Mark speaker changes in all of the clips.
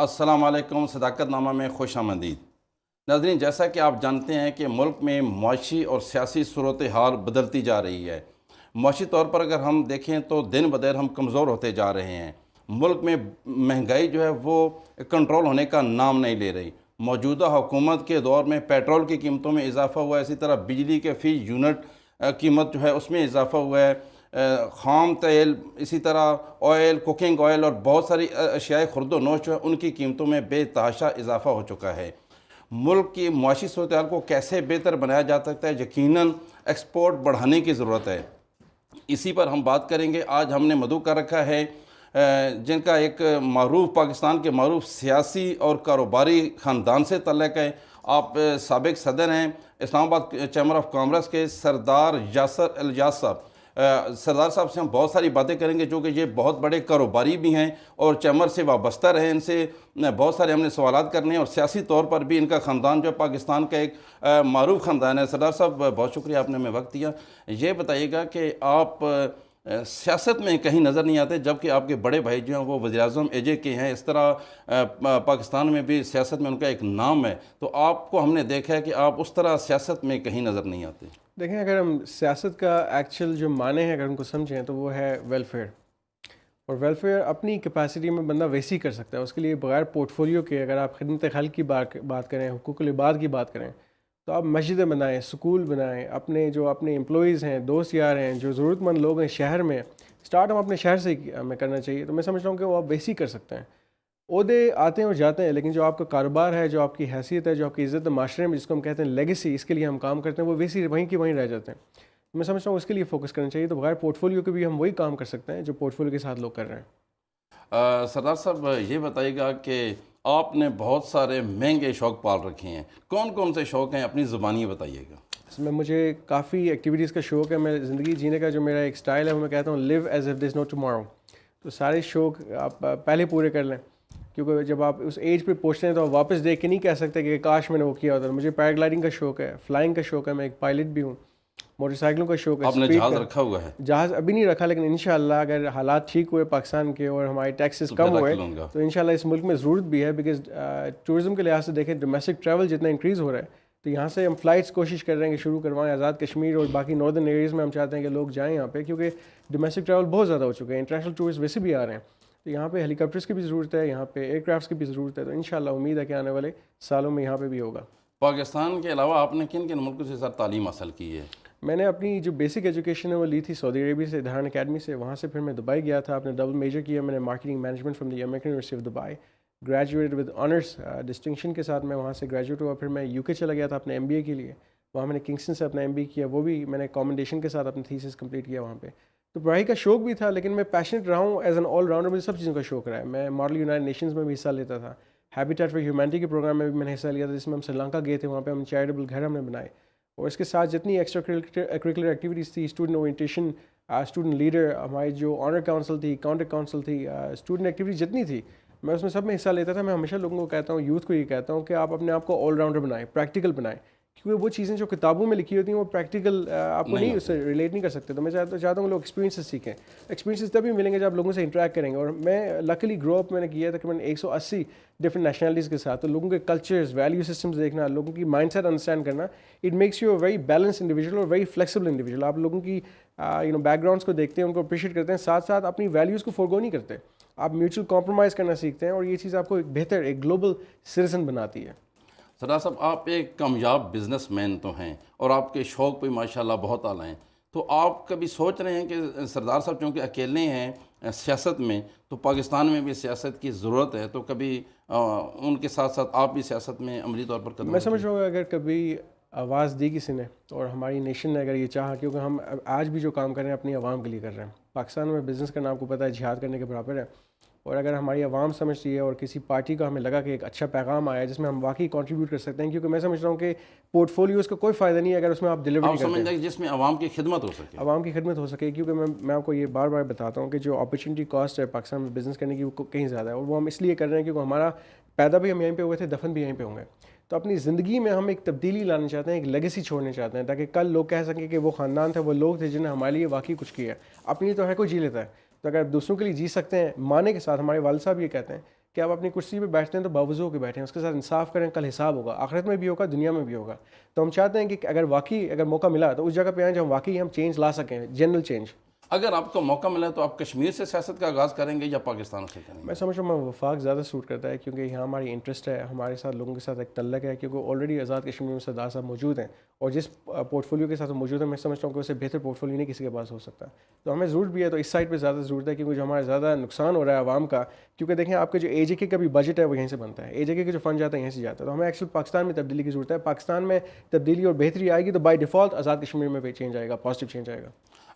Speaker 1: السلام علیکم، صداقت نامہ میں خوش آمدید ناظرین۔ جیسا کہ آپ جانتے ہیں کہ ملک میں معاشی اور سیاسی صورتحال بدلتی جا رہی ہے۔ معاشی طور پر اگر ہم دیکھیں تو دن بدن ہم کمزور ہوتے جا رہے ہیں۔ ملک میں مہنگائی جو ہے وہ کنٹرول ہونے کا نام نہیں لے رہی۔ موجودہ حکومت کے دور میں پیٹرول کی قیمتوں میں اضافہ ہوا ہے، اسی طرح بجلی کے فی یونٹ قیمت جو ہے اس میں اضافہ ہوا ہے۔ خام تیل، اسی طرح آئل، کوکنگ آئل اور بہت ساری اشیاء خرد و نوش جو ہے ان کی قیمتوں میں بے تحاشا اضافہ ہو چکا ہے۔ ملک کی معاشی صورتحال کو کیسے بہتر بنایا جا سکتا ہے؟ یقیناً ایکسپورٹ بڑھانے کی ضرورت ہے۔ اسی پر ہم بات کریں گے۔ آج ہم نے مدعو کر رکھا ہے جن کا ایک معروف پاکستان کے معروف سیاسی اور کاروباری خاندان سے تعلق ہے۔ آپ سابق صدر ہیں اسلام آباد چیمبر آف کامرس کے، سردار یاسر الیاس صاحب۔ سردار صاحب سے ہم بہت ساری باتیں کریں گے، جو کہ یہ بہت بڑے کاروباری بھی ہیں اور چیمبر سے وابستہ رہے۔ ان سے بہت سارے ہم نے سوالات کرنے ہیں، اور سیاسی طور پر بھی ان کا خاندان جو ہے پاکستان کا ایک معروف خاندان ہے۔ سردار صاحب بہت شکریہ، آپ نے ہمیں وقت دیا۔ یہ بتائیے گا کہ آپ سیاست میں کہیں نظر نہیں آتے، جبکہ آپ کے بڑے بھائی جو ہیں وہ وزیراعظم اے جے کے ہیں۔ اس طرح پاکستان میں بھی سیاست میں ان کا ایک نام ہے، تو آپ کو ہم نے دیکھا ہے کہ آپ اس طرح سیاست میں کہیں نظر نہیں آتے۔
Speaker 2: دیکھیں، اگر ہم سیاست کا ایکچوئل جو معنی ہے اگر ان کو سمجھیں تو وہ ہے ویلفیئر، اور ویلفیئر اپنی کیپیسٹی میں بندہ ویسی کر سکتا ہے۔ اس کے لیے بغیر پورٹ فولیو کے اگر آپ خدمت خلق کی بات کریں، حقوق العباد کی بات کریں، تو آپ مسجدیں بنائیں، سکول بنائیں، اپنے جو اپنے امپلائیز ہیں، دوست یار ہیں، جو ضرورت مند لوگ ہیں شہر میں، اسٹارٹ ہم اپنے شہر سے ہمیں کرنا چاہیے۔ تو میں سمجھ رہا ہوں کہ وہ آپ ویسی کر سکتے ہیں۔ عہدے آتے ہیں اور جاتے ہیں، لیکن جو آپ کا کاروبار ہے، جو آپ کی حیثیت ہے، جو آپ کی عزت معاشرے میں، جس کو ہم کہتے ہیں لیگیسی، اس کے لیے ہم کام کرتے ہیں، وہ ویسی وہیں کی وہیں رہ جاتے ہیں۔ میں سمجھتا ہوں اس کے لیے فوکس کرنا چاہیے۔ تو بغیر پورٹ فولیو کے بھی ہم وہی کام کر سکتے ہیں جو پورٹ فولیو کے ساتھ لوگ کر رہے ہیں۔
Speaker 1: سردار صاحب یہ بتائیے گا کہ آپ نے بہت سارے مہنگے شوق پال رکھے ہیں، کون کون سے شوق ہیں؟ اپنی زبانی بتائیے گا۔
Speaker 2: اس میں مجھے کافی ایکٹیویٹیز کا شوق ہے۔ میں زندگی جینے کا جو میرا ایک سٹائل ہے وہ میں کہتا ہوں leave as if there is no tomorrow. تو سارے شوق آپ پہلے پورے کر لیں، کیونکہ جب آپ اس ایج پہ پہنچتے ہیں تو آپ واپس دیکھ کے نہیں کہہ سکتے کہ کاش میں نے وہ کیا ہوتا۔ مجھے پیراگلائڈنگ کا شوق ہے، فلائنگ کا شوق ہے، میں ایک پائلٹ بھی ہوں، موٹر سائیکلوں کا شوق ہے۔
Speaker 1: آپ نے جہاز رکھا ہوا ہے؟
Speaker 2: جہاز ابھی نہیں رکھا، لیکن انشاءاللہ اگر حالات ٹھیک ہوئے پاکستان کے اور ہمارے ٹیکسز کم ہوئے تو انشاءاللہ اس ملک میں ضرورت بھی ہے، بیکاز ٹورزم کے لحاظ سے دیکھیں ڈومیسٹک ٹریول جتنا انکریز ہو رہا ہے، تو یہاں سے ہم فلائٹس کوشش کر رہے ہیں کہ شروع کروائیں۔ آزاد کشمیر اور باقی ناردرن ایریز میں ہم چاہتے ہیں کہ لوگ جائیں یہاں پہ، کیونکہ ڈومیسٹک ٹریول بہت زیادہ ہو چکے ہیں، انٹرنیشنل ٹورسٹ ویسے بھی آ رہے ہیں۔ تو یہاں پہ ہیلی کاپٹرس کی بھی ضرورت ہے، یہاں پہ ایئر کرافٹس کی بھی ضرورت ہے۔ تو انشاءاللہ امید ہے کہ آنے والے سالوں میں یہاں پہ بھی ہوگا۔
Speaker 1: پاکستان کے علاوہ آپ نے کن کن ملکوں سے سر تعلیم حاصل کی ہے؟
Speaker 2: میں نے اپنی جو بیسک ایجوکیشن ہے وہ لی تھی سعودی عربیہ سے، دھارن اکیڈمی سے۔ وہاں سے پھر میں دبئی گیا تھا، اپنے ڈبل میجر کیا میں نے، marketing management from the American university of Dubai, graduate with honours distinction کے ساتھ میں وہاں سے گریجویٹ ہوا۔ پھر میں یو کے چلا گیا تھا اپنے MBA کے لیے، وہاں میں نے کنگسٹن سے اپنا MBA کیا، وہ بھی میں نے کامنڈیشن کے ساتھ اپنی تھیسس کمپلیٹ کیا وہاں پہ۔ تو پڑھائی کا شوق بھی تھا، لیکن میں پیشنیٹ رہا ہوں ایز این آل راؤنڈر، مجھے سب چیزوں کا شوق رہا ہے۔ میں ماڈل یونائٹڈ نیشنز میں بھی حصہ لیتا تھا، ہیبیٹیٹ فار ہیومینٹی کے پروگرام میں بھی میں نے حصہ لیا تھا، جس میں ہم سری لنکا گئے تھے، وہاں پہ ہم چیریٹیبل گھر ہم نے بنائے، اور اس کے ساتھ جتنی ایکسٹرا کریکولر ایکٹیویٹیز تھی، اسٹوڈنٹ اورینٹیشن، اسٹوڈنٹ لیڈر، ہماری جو آنر کاؤنسل تھی، کاؤنٹر کاؤنسل تھی، اسٹوڈنٹ ایکٹیویٹیز جتنی تھی، میں اس میں سب میں حصہ لیتا تھا۔ میں ہمیشہ لوگوں کو کہتا ہوں، یوتھ کو یہ کہتا ہوں کہ آپ اپنے آپ کو آل راؤنڈر بنائیں، پریکٹیکل بنائیں، کیونکہ وہ چیزیں جو کتابوں میں لکھی ہوتی ہیں وہ پریکٹیکل آپ کو نہیں اس سے ریلیٹ نہیں کر سکتے۔ تو میں چاہتا ہوں لوگ ایکسپیرینسز سیکھیں۔ ایکسپیرینسز تبھی ملیں گے جب آپ لوگوں سے انٹریکٹ کریں گے، اور میں لکلی گرو اپ میں نے کیا تقریباً 180 ڈفرنٹ نیشنلٹیز کے ساتھ۔ تو لوگوں کے کلچرز، ویلیو سسٹمز دیکھنا، لوگوں کی مائنڈ سیٹ انڈرسٹینڈ کرنا، it makes you a very balance individual اور ویری فلیکسیبل انڈیویجول۔ آپ لوگوں کی بیک گراؤنڈس کو دیکھتے ہیں، ان کو اپریشیٹ کرتے ہیں، ساتھ ساتھ اپنی ویلیوز کو فورگو نہیں کرتے، آپ میوچل کمپرومائز کرنا سیکھتے ہیں، اور یہ چیز آپ کو ایک بہتر ایک گلوبل سٹیزن بناتی ہے۔
Speaker 1: سردار صاحب آپ ایک کامیاب بزنس مین تو ہیں، اور آپ کے شوق بھی ماشاءاللہ بہت اعلیٰ ہیں، تو آپ کبھی سوچ رہے ہیں کہ سردار صاحب چونکہ اکیلے ہیں سیاست میں، تو پاکستان میں بھی سیاست کی ضرورت ہے، تو کبھی ان کے ساتھ ساتھ آپ بھی سیاست میں عملی طور پر قدم
Speaker 2: میں سمجھ رہا ہوں اگر کبھی آواز دی کسی نے اور ہماری نیشن نے اگر یہ چاہا، کیونکہ ہم آج بھی جو کام کر رہے ہیں اپنی عوام کے لیے کر رہے ہیں، پاکستان میں بزنس کرنا آپ کو پتہ ہے جہاد کرنے کے برابر ہے، اور اگر ہماری عوام سمجھتی ہے اور کسی پارٹی کا ہمیں لگا کہ ایک اچھا پیغام آیا جس میں ہم واقعی کنٹریبیوٹ کر سکتے ہیں، کیونکہ میں سمجھ رہا ہوں کہ پورٹ فولیوز کا کوئی فائدہ نہیں ہے اگر اس میں آپ ڈیلیور نہیں کرتے ہیں،
Speaker 1: جس میں عوام کی خدمت ہو سکے،
Speaker 2: عوام کی خدمت ہو سکے۔ کیونکہ میں آپ کو یہ بار بار بتاتا ہوں کہ جو اپرچونٹی کاسٹ ہے پاکستان میں بزنس کرنے کی وہ کہیں زیادہ ہے، اور وہ ہم اس لیے کر رہے ہیں کیونکہ ہمارا پیدا بھی ہم یہیں پہ ہوئے تھے، دفن بھی یہیں پہ ہوں گے۔ تو اپنی زندگی میں ہم ایک تبدیلی لانا چاہتے ہیں، ایک لیگیسی چھوڑنا چاہتے ہیں، تاکہ کل لوگ کہہ سکیں کہ وہ خاندان تھا، وہ لوگ تھے جنہوں نے ہمارے لیے واقعی کچھ کیا ہے۔ اپنی تو ہر کوئی جی لیتا ہے، تو اگر دوسروں کے لیے جی سکتے ہیں معنی کے ساتھ، ہمارے والد صاحب یہ کہتے ہیں کہ آپ اپنی کرسی پہ بیٹھتے ہیں تو باوضو ہو کے بیٹھیں، اس کے ساتھ انصاف کریں، کل حساب ہوگا، آخرت میں بھی ہوگا، دنیا میں بھی ہوگا. تو ہم چاہتے ہیں کہ اگر موقع ملا تو اس جگہ پہ آئیں جہاں واقعی ہم چینج لا سکیں، جنرل چینج.
Speaker 1: اگر آپ کو موقع ملا تو آپ کشمیر سے سیاست کا آغاز کریں گے یا پاکستان سے کریں گے؟
Speaker 2: میں سمجھ رہا ہوں وفاق زیادہ سوٹ کرتا ہے، کیونکہ یہاں ہماری انٹرسٹ ہے، ہمارے ساتھ لوگوں کے ساتھ ایک تعلق ہے، کیونکہ آلریڈی آزاد کشمیر میں سردار صاحب موجود ہیں، اور جس پورٹ فولیو کے ساتھ موجود ہیں میں سمجھتا ہوں کہ اس سے بہتر پورٹ فولیو نہیں کسی کے پاس ہو سکتا. تو ہمیں ضرورت بھی ہے، تو اس سائڈ پہ زیادہ ضرورت ہے، کیونکہ جو ہمارا زیادہ نقصان ہو رہا ہے عوام کا، کیونکہ دیکھیں آپ کا جو اے جے کے کا بھی بجٹ ہے وہ یہیں سے بنتا ہے، اے جے کے کا جو فنڈ جاتا ہے یہیں سے جاتا ہے. تو ہمیں ایکچولی پاکستان میں تبدیلی کی ضرورت ہے. پاکستان میں تبدیلی اور بہتری آئے گی تو بائی ڈیفالٹ آزاد کشمیر میں بھی چینج آئے گا، پازیٹیو چینج آئے گا.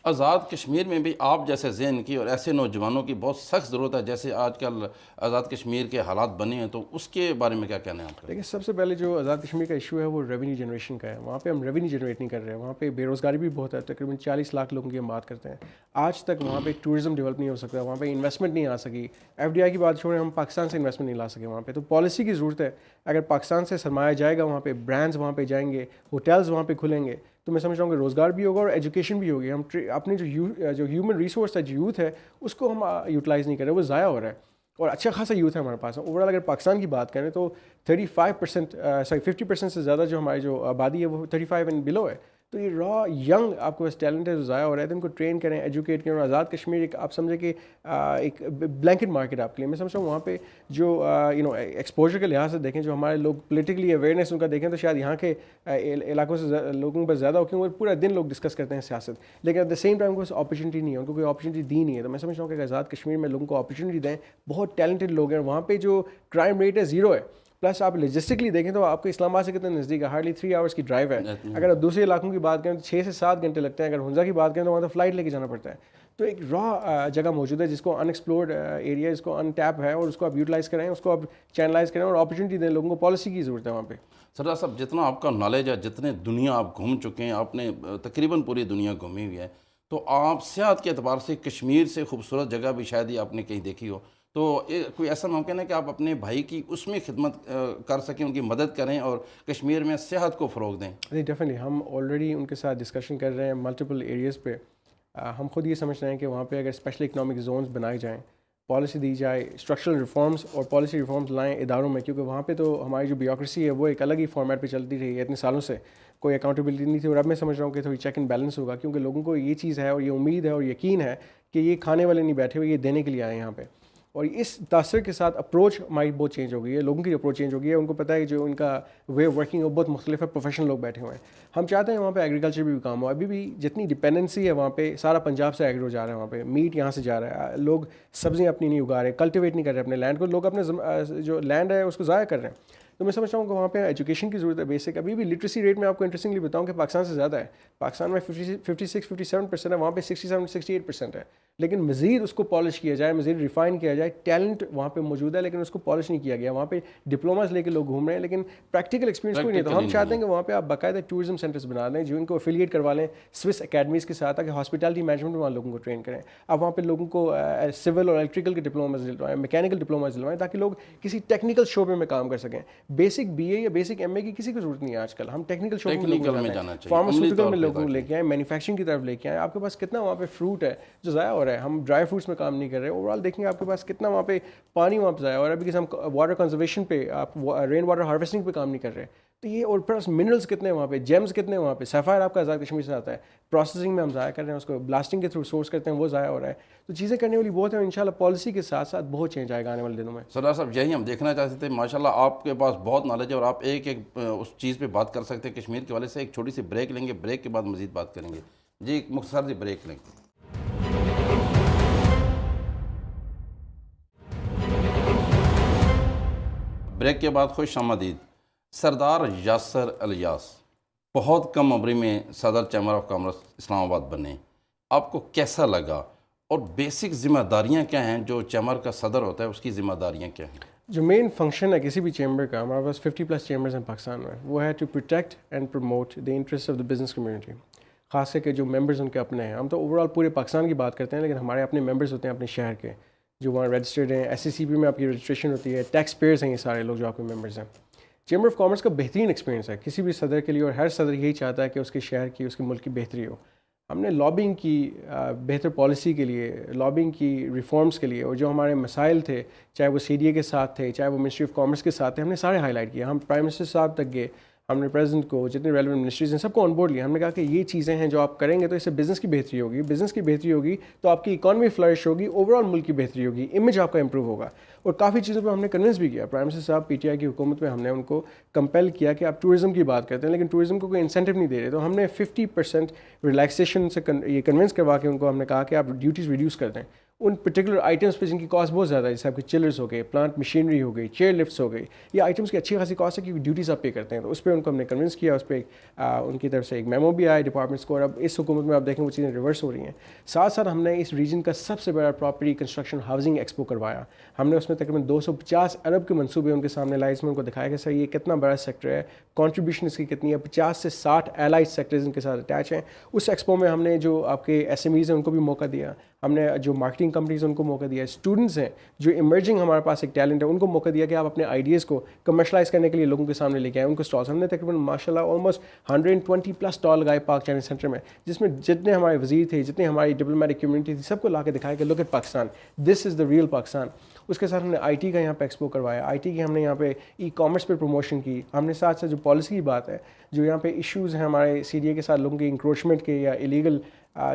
Speaker 1: آزاد کشمیر میں بھی آپ جیسے ذہن کی اور ایسے نوجوانوں کی بہت سخت ضرورت ہے، جیسے آج کل آزاد کشمیر کے حالات بنے ہیں، تو اس کے بارے میں کیا کہنا ہے آپ کا؟
Speaker 2: لیکن سب سے پہلے جو آزاد کشمیر کا ایشو ہے وہ ریونیو جنریشن کا ہے. وہاں پہ ہم ریونیو جنریٹ نہیں کر رہے ہیں، وہاں پہ بے روزگاری بھی بہت ہے، تقریباً 40 لاکھ لوگوں کی ہم بات کرتے ہیں. آج تک وہاں پہ ٹورزم ڈیولپ نہیں ہو سکتا، وہاں پہ انویسٹمنٹ نہیں آ سکی. ایف ڈی آئی کی بات چھوڑیں، ہم پاکستان سے انویسٹمنٹ نہیں لا سکے وہاں پہ. تو پالیسی کی ضرورت ہے. اگر پاکستان سے سرمایہ جائے گا وہاں پہ، برانڈز وہاں پہ جائیں گے، ہوٹلز وہاں پہ کھلیں گے، تو میں سمجھ رہا ہوں کہ روزگار بھی ہوگا اور ایجوکیشن بھی ہوگی. ہم اپنی جو ہیومن ریسورس ہے، جو یوتھ ہے، اس کو ہم یوٹیلائز نہیں کر رہے، وہ ضائع ہو رہا ہے. اور اچھا خاصا یوتھ ہے ہمارے پاس. اوور آل اگر پاکستان کی بات کریں تو 50% سے زیادہ جو ہماری جو آبادی ہے وہ 35 اینڈ بلو ہے. تو یہ را ینگ آپ کے پاس ٹیلنٹ ہے جو ضائع ہو رہا ہے، تو ان کو ٹرین کریں، ایجوکیٹ کریں. اور آزاد کشمیر ایک آپ سمجھیں کہ ایک بلینکٹ مارکیٹ آپ کے لیے. میں سمجھتا ہوں وہاں پہ جو ایکسپوجر کے لحاظ سے دیکھیں، جو ہمارے لوگ پولیٹیکلی اویئرنیس ان کا دیکھیں تو شاید یہاں کے علاقوں سے لوگوں پر زیادہ ہو، کیونکہ وہ پورا دن لوگ ڈسکس کرتے ہیں سیاست، لیکن ایٹ دا سیم ٹائم کوئی اپرچونیٹی نہیں ہے، ان کو کوئی اپرچونیٹی دی نہیں ہے. تو میں سمجھتا ہوں کہ آزاد کشمیر میں لوگوں کو اپرچونیٹی دیں. بہت ٹیلنٹڈ لوگ ہیں وہاں پہ، جو کرائم ریٹ ہے 0 ہے. پلس آپ لوجسٹکلی دیکھیں تو آپ کو اسلام آباد سے کتنے نزدیک ہے، ہارڈلی 3 آورس کی ڈرائیو ہے. اگر آپ دوسرے علاقوں کی بات کریں تو 6 سے 7 گھنٹے لگتے ہیں. اگر ہنزا کی بات کریں تو وہاں تو فلائٹ لے کے جانا پڑتا ہے. تو ایک را جگہ موجود ہے جس کو ان ایکسپلورڈ ایریا، جس کو ان ٹیپ ہے، اور اس کو آپ یوٹیلائز کریں، اس کو آپ چینلائز کریں اور اپرچونیٹی دیں. لوگوں کو پالیسی کی ضرورت ہے وہاں پہ.
Speaker 1: سردار صاحب، جتنا آپ کا نالج ہے، جتنے دنیا آپ گھوم چکے ہیں، آپ نے تقریباً پوری دنیا گھومی ہوئی ہے، تو آپ سیاحت کے اعتبار سے کشمیر سے خوبصورت جگہ بھی شاید ہی آپ نے کہیں دیکھی ہو، تو کوئی ایسا ممکن ہے کہ آپ اپنے بھائی کی اس میں خدمت کر سکیں، ان کی مدد کریں اور کشمیر میں سیاحت کو فروغ دیں؟
Speaker 2: نہیں، ڈیفینیٹلی ہم آلریڈی ان کے ساتھ ڈسکشن کر رہے ہیں ملٹیپل ایریاز پہ. ہم خود یہ سمجھ رہے ہیں کہ وہاں پہ اگر اسپیشل اکنامک زونز بنائے جائیں، پالیسی دی جائے، اسٹرکچرل ریفارمز اور پالیسی ریفارمز لائیں اداروں میں، کیونکہ وہاں پہ تو ہماری جو بیوروکریسی ہے وہ ایک الگ ہی فارمیٹ پہ چلتی رہی ہے اتنے سالوں سے، کوئی اکاؤنٹیبلٹی نہیں تھی. اور اب میں سمجھ رہا ہوں کہ تھوڑی چیک اینڈ بیلنس ہوگا، کیونکہ لوگوں کو یہ چیز ہے اور یہ امید ہے اور یقین ہے کہ یہ کھانے والے نہیں بیٹھے ہوئے، یہ دینے کے لیے آئے ہیں یہاں پہ. اور اس تاثر کے ساتھ اپروچ ہماری بہت چینج ہو گئی ہے، لوگوں کی اپروچ چینج ہو گئی ہے. ان کو پتہ ہے کہ جو ان کا وے آف ورکنگ وہ بہت مختلف ہے، پروفیشنل لوگ بیٹھے ہوئے ہیں. ہم چاہتے ہیں وہاں پہ ایگریکلچر بھی کام ہو. ابھی بھی جتنی ڈپینڈنسی ہے وہاں پہ، سارا پنجاب سے ایگرو جا رہا ہے وہاں پہ، میٹ یہاں سے جا رہا ہے. لوگ سبزیاں اپنی نہیں اگا رہے، کلٹیویٹ نہیں کر رہے اپنے لینڈ کو، لوگ اپنے جو لینڈ ہے اس کو ضائع کر رہے ہیں. تو میں سمجھتا ہوں کہ وہاں پہ ایجوکیشن کی ضرورت ہے بیسک. ابھی بھی لٹریسی ریٹ میں آپ کو انٹرسٹنگلی بتاؤں کہ پاکستان سے زیادہ ہے. پاکستان میں 56-57% ہے، وہاں پہ 67-68% ہے. لیکن مزید اس کو پالش کیا جائے، مزید ریفائن کیا جائے. ٹیلنٹ وہاں پہ موجود ہے لیکن اس کو پالش نہیں کیا گیا. وہاں پہ ڈپلوماز لے کے لوگ گھوم رہے ہیں لیکن پریکٹیکل ایکسپیرینس کوئی نہیں. تو ہم چاہتے ہیں کہ وہاں پہ آپ باقاعدہ ٹورزم سینٹرز بنا لیں، جو ان کو افیلیٹ کروا لیں سوئس اکیڈمیز کے ساتھ، تاکہ ہاسپٹالٹی مینجمنٹ میں وہاں لوگوں کو ٹرین کریں. اب وہاں پہ لوگوں کو سول اور الیکٹریکل کے ڈپلوماز دلوائیں، میکینیکل ڈپلوماز دلوائیں، تاکہ لوگ کسی ٹیکنیکل شعبے میں کام کر سکیں. بیسک بی اے یا بیسک ایم اے کی کسی کو ضرورت نہیں ہے آج کل. ہم ٹیکنیکل شعبے میں جانا چاہیے، فارماسیوٹیکل میں لوگوں کو لے کے آئیں، مینوفیکچرنگ کی طرف لے کے آئیں. آپ کے پاس کتنا وہاں پہ فروٹ ہے جو ضائع ہو رہا ہے. ہم ڈرائی فروٹس میں کام نہیں کر رہے. اوور آل دیکھیں آپ کے پاس کتنا وہاں پہ پانی وہاں پہ ضائع ہو رہا ہے، بیکاز ہم واٹر کنزرویشن پہ، آپ رین واٹر ہارویسٹنگ پہ کام نہیں کر رہے. تو یہ، اور پلس منرلس کتنے وہاں پہ، جیمز کتنے وہاں پہ. سیفائر آپ کا آزاد کشمیر سے آتا ہے، پروسیسنگ میں ہم ضائع کر رہے ہیں، اس کو بلاسٹنگ کے تھرو سورس کرتے ہیں، وہ ضائع ہو رہا ہے. تو چیزیں کرنے والی بہت ہیں. انشاءاللہ پالیسی کے ساتھ ساتھ بہت چینج آئے گا آنے والے دنوں میں.
Speaker 1: سردار صاحب، یہی ہم دیکھنا چاہتے تھے. ماشاءاللہ آپ کے پاس بہت نالج ہے اور آپ ایک اس چیز پہ بات کر سکتے ہیں کشمیر کے والے سے. ایک چھوٹی سی بریک لیں گے، بریک کے بعد مزید بات کریں گے. جی، ایک مختصر سی بریک لیں گے. بریک کے بعد خوش آمدید. سردار یاسر الیاس بہت کم عمری میں صدر چیمبر آف کامرس اسلام آباد بنے. آپ کو کیسا لگا اور بیسک ذمہ داریاں کیا ہیں جو چیمبر کا صدر ہوتا ہے، اس کی ذمہ داریاں کیا ہیں؟
Speaker 2: جو مین فنکشن ہے کسی بھی چیمبر کا، ہمارے پاس 50+ چیمبرز ہیں پاکستان میں، وہ ہے to protect and promote the interest of the business community. خاص کر کے جو ممبرز ان کے اپنے ہیں. ہم تو اوور آل پورے پاکستان کی بات کرتے ہیں، لیکن ہمارے اپنے ممبرز ہوتے ہیں اپنے شہر کے جو وہاں رجسٹرڈ ہیں. ایس سی سی پی میں آپ کی رجسٹریشن ہوتی ہے. ٹیکس پیئرز ہیں یہ سارے لوگ جو آپ کے ممبرز ہیں. چیمبر آف کامرس کا بہترین ایکسپیرینس ہے کسی بھی صدر کے لیے، اور ہر صدر یہی چاہتا ہے کہ اس کے شہر کی، اس کے ملک کی بہتری ہو. ہم نے لابنگ کی بہتر پالیسی کے لیے، لابنگ کی ریفارمز کے لیے، اور جو ہمارے مسائل تھے چاہے وہ CDA کے ساتھ تھے چاہے وہ منسٹری آف کامرس کے ساتھ تھے، ہم نے سارے ہائی لائٹ کیا. ہم پرائم منسٹر صاحب تک گئے، ہم نے پریزیڈنٹ کو، جتنے ریلیونٹ منسٹریز ہیں سب کو آن بورڈ لیا. ہم نے کہا کہ یہ چیزیں ہیں جو آپ کریں گے تو اس سے بزنس کی بہتری ہوگی، بزنس کی بہتری ہوگی تو آپ کی اکانومی فلرش ہوگی، اوور آل ملک کی بہتری ہوگی، امیج آپ کا امپروو ہوگا. اور کافی چیزوں پہ ہم نے کنونس بھی کیا. پرائم منسٹر صاحب PTI کی حکومت میں ہم نے ان کو کمپیل کیا کہ آپ ٹورزم کی بات کرتے ہیں لیکن ٹورزم کو کوئی انسینٹیو نہیں دے رہے، تو ہم نے 50% ریلیکسیشن سے یہ کنونس کروا کے ان کو ہم نے کہا کہ آپ ڈیوٹیز ریڈیوس کر دیں ان پرٹیکولر آئٹمس پہ جن کی کاسٹ بہت زیادہ ہے، جیسے آپ کے چلرز ہو گئے، پلانٹ مشینری ہو گئی، چیئر لفٹس ہو گئی. یہ آئٹمس کی اچھی خاصی کاسٹ ہے کیونکہ ڈیوٹیز آپ پے کرتے ہیں. تو اس پہ ان کو ہم نے کنونس کیا، اس پہ ان کی طرف سے ایک میمو بھی آیا ڈپارٹمنٹس کو. اور اب اس حکومت میں آپ دیکھیں وہ چیزیں ریورس ہو رہی ہیں. ساتھ ساتھ ہم نے اس ریجن کا سب سے بڑا پراپرٹی کنسٹرکشن ہاؤسنگ ایکسپو کروایا. ہم نے اس میں تقریباً 250 ارب کے منصوبے ان کے سامنے لائے. اس میں ان کو دکھایا کہ سر یہ کتنا بڑا سیکٹر ہے، کنٹریبیوشن اس کی کتنی ہے. 50 سے 60 الائڈ سیکٹرز ان کے ساتھ اٹیچ ہیں. اس ایکسپو میں ہم نے جو آپ کے SMEs ہیں ان کو بھی موقع دیا، ہم نے جو مارکیٹنگ کمپنیز ہیں ان کو موقع دیا، اسٹوڈنٹس ہیں جو ایمرجنگ ہمارے پاس ایک ٹیلنٹ ہے ان کو موقع دیا کہ آپ اپنے آئیڈیاز کو کمرشلائز کرنے کے لیے لوگوں کے سامنے لے کے آئیں. ان کو اسٹالس ہم نے تقریباً ماشاء اللہ آلموسٹ 120+ اسٹال لگائے پاک چینل سینٹر میں، جس میں جتنے ہمارے وزیر تھے، جتنے ہماری ڈپلومیٹک کمیونٹی تھی، سب کو لا کے دکھایا کہ look at Pakistan, this is the real Pakistan. اس کے ساتھ ہم نے IT کا یہاں پہ ایکسپو کروایا. IT کی ہم نے یہاں پہ کامرس پہ پروموشن کی. ہم نے ساتھ ساتھ جو پالیسی کی بات ہے، جو یہاں پہ ایشوز ہیں ہمارے CDA کے ساتھ لوگوں کے انکروچمنٹ کے یا ایلیگل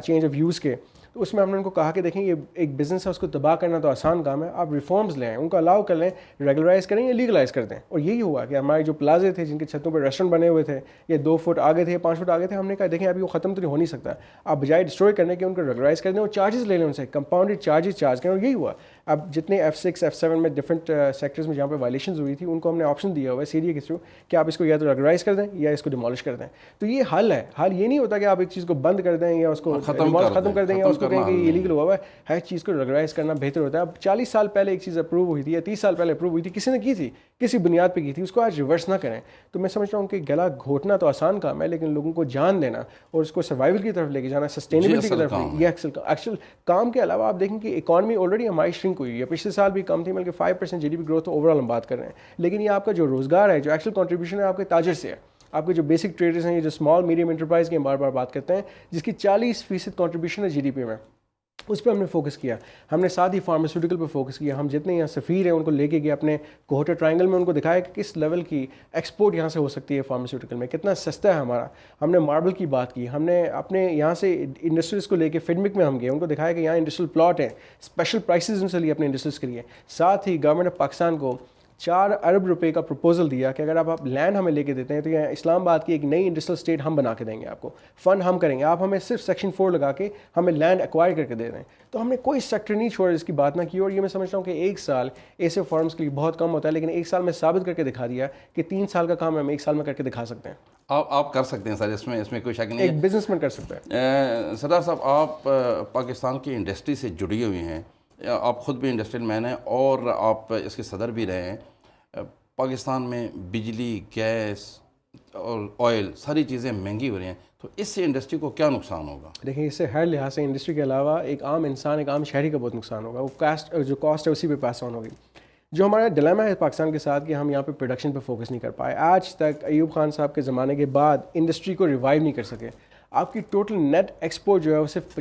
Speaker 2: چینج آف یوز کے، تو اس میں ہم نے ان کو کہا کہ دیکھیں یہ ایک بزنس ہے، اس کو تباہ کرنا تو آسان کام ہے، آپ ریفارمز لیں، ان کو الاؤ کر لیں، ریگولرائز کریں یا لیگلائز کر دیں. اور یہی ہوا کہ ہمارے جو پلازے تھے جن کے چھتوں پہ ریسٹورنٹ بنے ہوئے تھے، یہ 2 فٹ آگے تھے، 5 فٹ آگے تھے، ہم نے کہا دیکھیں ابھی وہ ختم تو نہیں ہو نہیں سکتا، آپ بجائے ڈسٹروائے کرنے کے ان کو ریگولرائز کر دیں اور چارجز لے لیں ان سے، کمپاؤنڈیڈ چارجز چارج کریں. اور یہی ہوا. اب جتنے F6 F7 میں ڈفرنٹ سیکٹرز میں جہاں پہ وائلیشنز ہوئی تھی ان کو ہم نے آپشن دیا ہوا ہے CDA کے تھرو کہ آپ اس کو یا تو ریگولرائز کر دیں یا اس کو ڈیمالش کر دیں. تو یہ حل ہے. حل یہ نہیں ہوتا کہ آپ ایک چیز کو بند کر دیں یا اس کو ختم کر دیں یا اس کو کہیں کہ یہ لیگل ہوا ہے. ہر چیز کو ریگولرائز کرنا بہتر ہوتا ہے. اب 40 سال پہلے ایک چیز اپروو ہوئی تھی یا 30 سال پہلے اپروو ہوئی تھی، کسی نے کی تھی، کسی بنیاد پہ کی تھی، اس کو آج ریورس نہ کریں. تو میں سمجھتا ہوں کہ گلا گھونٹنا تو آسان کام ہے لیکن لوگوں کو جان دینا اور اس کو سروائیول کی طرف لے کے جانا، سسٹینیبلٹی کی طرف، یہ ایکچوئل کام کے علاوہ آپ دیکھیں کہ اکانومی آلریڈی ہماری شرنک ہوئی ہے. پچھلے سال بھی کم تھی، بلکہ 5% GDP گروتھ اوور آل ہم بات کر رہے ہیں. لیکن یہ آپ کا جو روزگار ہے، جو ایکچوئل کنٹریبیوشن ہے آپ کے تاجر سے ہے، آپ کے جو بیسک ٹریڈرز ہیں، یہ جو اسمال میڈیم انٹرپرائز کی ہم بار بار بات کرتے ہیں، جس کی 40% کنٹریبیوشن ہے GDP میں، اس پہ ہم نے فوکس کیا. ہم نے ساتھ ہی فارماسیوٹیکل پہ فوکس کیا. ہم جتنے یہاں سفیر ہیں ان کو لے کے گئے اپنے کوہٹا ٹرائنگل میں، ان کو دکھایا کہ کس لیول کی ایکسپورٹ یہاں سے ہو سکتی ہے فارماسیوٹیکل میں، کتنا سستا ہے ہمارا. ہم نے ماربل کی بات کی. ہم نے اپنے یہاں سے انڈسٹریز کو لے کے فیڈمک میں ہم گئے، ان کو دکھایا کہ یہاں انڈسٹریل پلاٹ ہیں، اسپیشل پرائسز ان سے لیے اپنے انڈسٹریز کے لیے. ساتھ ہی گورنمنٹ آف پاکستان کو 4 ارب روپے کا پروپوزل دیا کہ اگر آپ لینڈ ہمیں لے کے دیتے ہیں تو یہ اسلام آباد کی ایک نئی انڈسٹریل اسٹیٹ ہم بنا کے دیں گے، آپ کو فنڈ ہم کریں گے، آپ ہمیں صرف سیکشن 4 لگا کے ہمیں لینڈ ایکوائر کر کے دے دیں. تو ہم نے کوئی سیکٹر نہیں چھوڑا جس کی بات نہ کی. اور یہ میں سمجھتا ہوں کہ 1 سال ایسے فارمز کے لیے بہت کم ہوتا ہے، لیکن 1 سال میں ثابت کر کے دکھا دیا کہ 3 سال کا کام ہم 1 سال میں کر کے دکھا سکتے ہیں.
Speaker 1: آپ کر سکتے ہیں سر، اس میں کوئی شک نہیں ہے.
Speaker 2: ایک بزنس مین کر سکتا ہے.
Speaker 1: سردار صاحب، آپ پاکستان کی انڈسٹری سے جڑی ہوئی ہیں، آپ خود بھی انڈسٹریل مین ہیں اور آپ اس کے صدر بھی رہے ہیں. پاکستان میں بجلی، گیس اور آئل ساری چیزیں مہنگی ہو رہی ہیں، تو اس سے انڈسٹری کو کیا نقصان ہوگا؟
Speaker 2: دیکھیں اس سے ہر لحاظ سے انڈسٹری کے علاوہ ایک عام انسان، ایک عام شہری کا بہت نقصان ہوگا. وہ جو کاسٹ ہے اسی پہ پاس آن ہوگی. جو ہمارا ڈیلیما ہے پاکستان کے ساتھ کہ ہم یہاں پہ پروڈکشن پہ فوکس نہیں کر پائے. آج تک ایوب خان صاحب کے زمانے کے بعد انڈسٹری کو ریوائیو نہیں کر سکے. آپ کی ٹوٹل نیٹ ایکسپورٹ جو ہے وہ صرف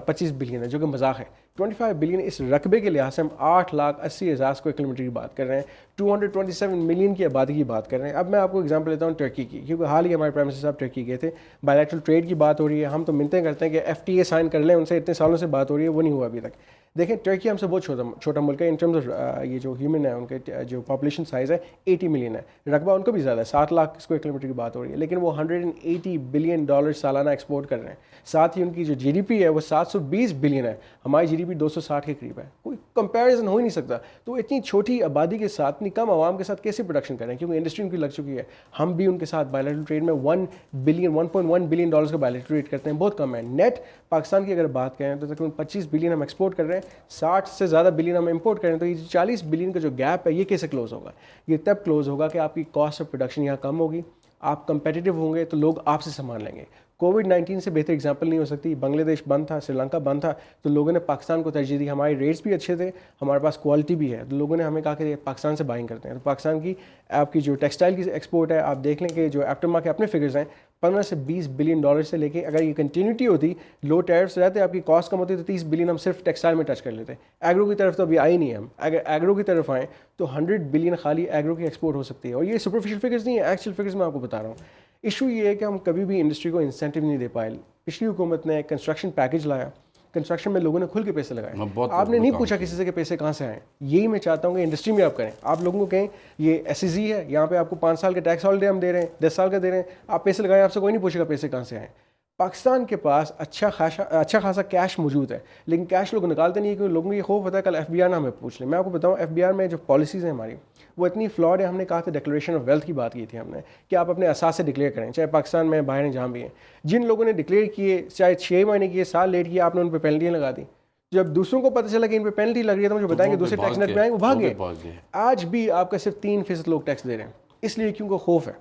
Speaker 2: 25 بلین ہے، جو کہ مذاق ہے. 25 بلین اس رقبے کے لحاظ سے ہم 8,80,000 اسکوائر کلومیٹر کی بات کر رہے ہیں، 227 ملین کی آبادی کی بات کر رہے ہیں. اب میں آپ کو ایگزامپل دیتا ہوں ٹرکی کی، کیونکہ حال ہی ہمارے پرائم منسٹر صاحب ٹرکی گئے تھے. بائیلیٹرل ٹریڈ کی بات ہو رہی ہے، ہم تو منتیں کرتے ہیں کہ FTA سائن کر لیں، ان سے اتنے سالوں سے بات ہو رہی ہے، وہ نہیں ہوا ابھی تک. دیکھیں ٹرکی ہم سے بہت چھوٹا ملک ہے ان ٹرمز آف یہ جو ہیومن ہے، ان کے جو پاپولیشن سائز ہے 80 ملین ہے، رقبہ ان کو بھی زیادہ ہے، 7 لاکھ اسکوائر کلومیٹر کی بات ہو رہی ہے، لیکن وہ $180 بلین سالانہ ایکسپورٹ کر رہے ہیں. ساتھ ہی ان کی جو GDP ہے وہ 720 بلین ہے، ہماری GDP 260 کے قریب ہے. کوئی کمپیریزن ہو ہی نہیں سکتا. تو اتنی چھوٹی آبادی کے ساتھ، اتنی کم عوام کے ساتھ کیسے پروڈکشن کریں، کیونکہ انڈسٹری ان کی لگ چکی ہے. ہم بھی ان کے ساتھ بائیلیٹرل ٹریڈ میں 1.1 بلین ڈالرز کا بائیلیٹرل ٹریڈ کرتے ہیں، بہت کم ہے. نیٹ پاکستان کی اگر بات کریں تو تقریباً 25 بلین ہم ایکسپورٹ کر رہے ہیں، 60 سے زیادہ بلین ہم امپورٹ کریں. تو یہ 40 بلین کا جو گیپ ہے یہ کیسے کلوز ہوگا؟ یہ تب کلوز ہوگا کہ آپ کی کاسٹ آف پروڈکشن یہاں کم ہوگی، آپ کمپیٹیٹیو ہوں گے تو لوگ آپ سے سامان لیں گے. کووڈ-19 سے بہتر اگزامپل نہیں ہو سکتی. بنگلہ دیش بند تھا، سری لنکا بند تھا، تو لوگوں نے پاکستان کو ترجیح دی. ہمارے ریٹس بھی اچھے تھے، ہمارے پاس کوالٹی بھی ہے، تو لوگوں نے ہمیں کہا کہ پاکستان سے بائنگ کرتے ہیں. تو پاکستان کی آپ کی جو ٹیکسٹائل کی ایکسپورٹ ہے، آپ دیکھ لیں کہ جو ایپٹما کے اپنے فگرز ہیں، 15 سے 20 بلین ڈالر سے لے کے اگر یہ کنٹینیوٹی ہوتی, لو ٹیرفس رہتے, آپ کی کاسٹ کم ہوتی تو 30 بلین ہم صرف ٹیکسٹائل میں ٹچ کر لیتے. ایگرو کی طرف تو ابھی آئی نہیں ہے. ہم اگر ایگرو کی طرف آئیں تو 100 بلین خالی ایگرو کی ایکسپورٹ ہو سکتی ہے. اور یہ سپرفیشل فگرز نہیں ہے, ایکچوئل فگرز میں آپ کو بتا رہا ہوں. ایشو یہ ہے کہ ہم کبھی بھی انڈسٹری کو انسینٹیو نہیں دے پائے. پچھلی حکومت نے کنسٹرکشن پیکج لایا, کنسٹرکشن میں لوگوں نے کھل کے پیسے لگائے, آپ نے نہیں پوچھا کسی سے کہ پیسے کہاں سے آئیں. یہی میں چاہتا ہوں کہ انڈسٹری میں آپ کریں. آپ لوگوں کو کہیں یہ ایس ای زی ہے, یہاں پہ آپ کو 5 سال کا ٹیکس ہالیڈے ہم دے رہے ہیں, 10 سال کا دے رہے ہیں, آپ پیسے لگائیں, آپ سے کوئی نہیں پوچھے گا پیسے کہاں سے آئیں. پاکستان کے پاس اچھا خاصا کیش موجود ہے, لیکن کیش لوگ نکالتے نہیں, کیونکہ لوگوں کو یہ خوف ہوتا ہے کل ایف بی آر نہ ہمیں پوچھ لیں. میں آپ کو بتاؤں ایف بی آر میں جو پالیسیز ہیں ہماری وہ اتنی فلاڈ ہے. ہم نے کہا تھا ڈکلیریشن آف ویلتھ کی بات کی تھی ہم نے, کہ آپ اپنے اساس سے ڈکلیئر کریں, چاہے پاکستان میں باہر ہیں جہاں بھی ہیں. جن لوگوں نے ڈکلیئر کیے, چاہے 6 مہینے کیے, سال لیٹ کیے, آپ نے ان پہ پینلٹیاں لگا دی. جب دوسروں کو پتہ چلا کہ ان پہ پینلٹی لگ رہی ہے تو مجھے بتائیں کہ دوسرے ٹیکس نیٹ میں آئیں, وہ بھاگ گئے. آج بھی آپ کا صرف 3% لوگ ٹیکس دے رہے ہیں, اس لیے کیونکہ خوف ہے.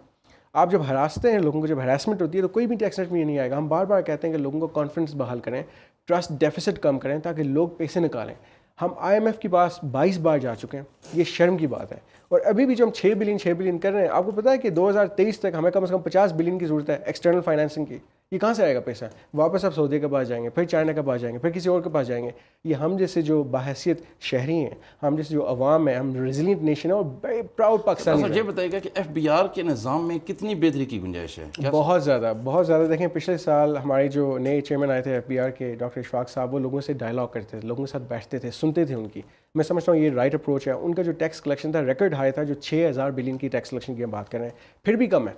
Speaker 2: آپ جب ہراستے ہیں لوگوں کو, جب ہراسمنٹ ہوتی ہے تو کوئی بھی ٹیکس نیٹ میں نہیں آئے گا. ہم بار بار کہتے ہیں کہ لوگوں کو کانفیڈنس بحال کریں, ٹرسٹ ڈیفیسٹ کم کریں تاکہ لوگ پیسے نکالیں. ہم آئی ایم ایف کے پاس 22 بار جا چکے ہیں, یہ شرم کی بات ہے. اور ابھی بھی جو ہم 6 بلین کر رہے ہیں, آپ کو پتا ہے کہ 2023 تک ہمیں کم از کم 50 بلین کی ضرورت ہے ایکسٹرنل فائنینسنگ کی. یہ کہاں سے آئے گا پیسہ؟ واپس آپ سعودی کے پاس جائیں گے, پھر چائنا کے پاس جائیں گے, پھر کسی اور کے پاس جائیں گے. یہ ہم جیسے جو باحیثیت شہری ہیں, ہم جیسے جو عوام ہیں, ہم ریزیلینٹ نیشن ہے اور بڑے پراؤڈ پاکستانی ہیں.
Speaker 1: یہ بتائیے گا کہ ایف بی آر کے نظام میں کتنی بہتری کی گنجائش ہے؟
Speaker 2: بہت زیادہ. دیکھیں پچھلے سال ہمارے جو نئے چیئرمین آئے تھے ایف بی آر کے, ڈاکٹر اشفاق صاحب, وہ لوگوں سے ڈائلاگ کرتے تھے, لوگوں کے ساتھ بیٹھتے تھے, سنتے تھے ان کی. میں سمجھتا ہوں یہ رائٹ اپروچ ہے. ان کا جو ٹیکس کلیکشن تھا ریکارڈ ہائی تھا, جو 6000 بلین کی ٹیکس کلیکشن کی ہم بات کر رہے ہیں, پھر بھی کم ہے.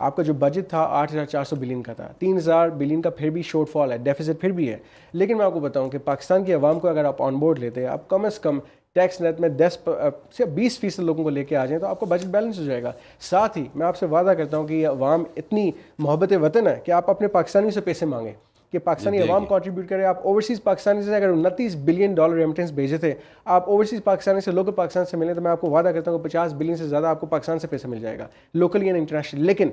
Speaker 2: آپ کا جو بجٹ تھا 8400 بلین کا تھا, 3000 بلین کا پھر بھی شارٹ فال ہے, ڈیفیسٹ پھر بھی ہے. لیکن میں آپ کو بتاؤں کہ پاکستان کی عوام کو اگر آپ آن بورڈ لیتے ہیں, آپ کم از کم ٹیکس نیٹ میں 10 سے 20% لوگوں کو لے کے آ جائیں تو آپ کا بجٹ بیلنس ہو جائے گا. ساتھ ہی میں آپ سے وعدہ کرتا ہوں کہ یہ عوام اتنی محبت وطن ہے کہ آپ اپنے پاکستانیوں سے پیسے مانگیں, کہ پاکستانی عوام کنٹریبیوٹ کرے. آپ اوورسیز پاکستانی سے اگر 29 بلین ڈالر ریمیٹنس بھیجے تھے, آپ اوورسیز پاکستانی سے لوکل پاکستان سے ملیں, تو میں آپ کو وعدہ کرتا ہوں کہ 50 بلین سے زیادہ آپ کو پاکستان سے پیسہ مل جائے گا, لوکلی اینڈ انٹرنیشنل. لیکن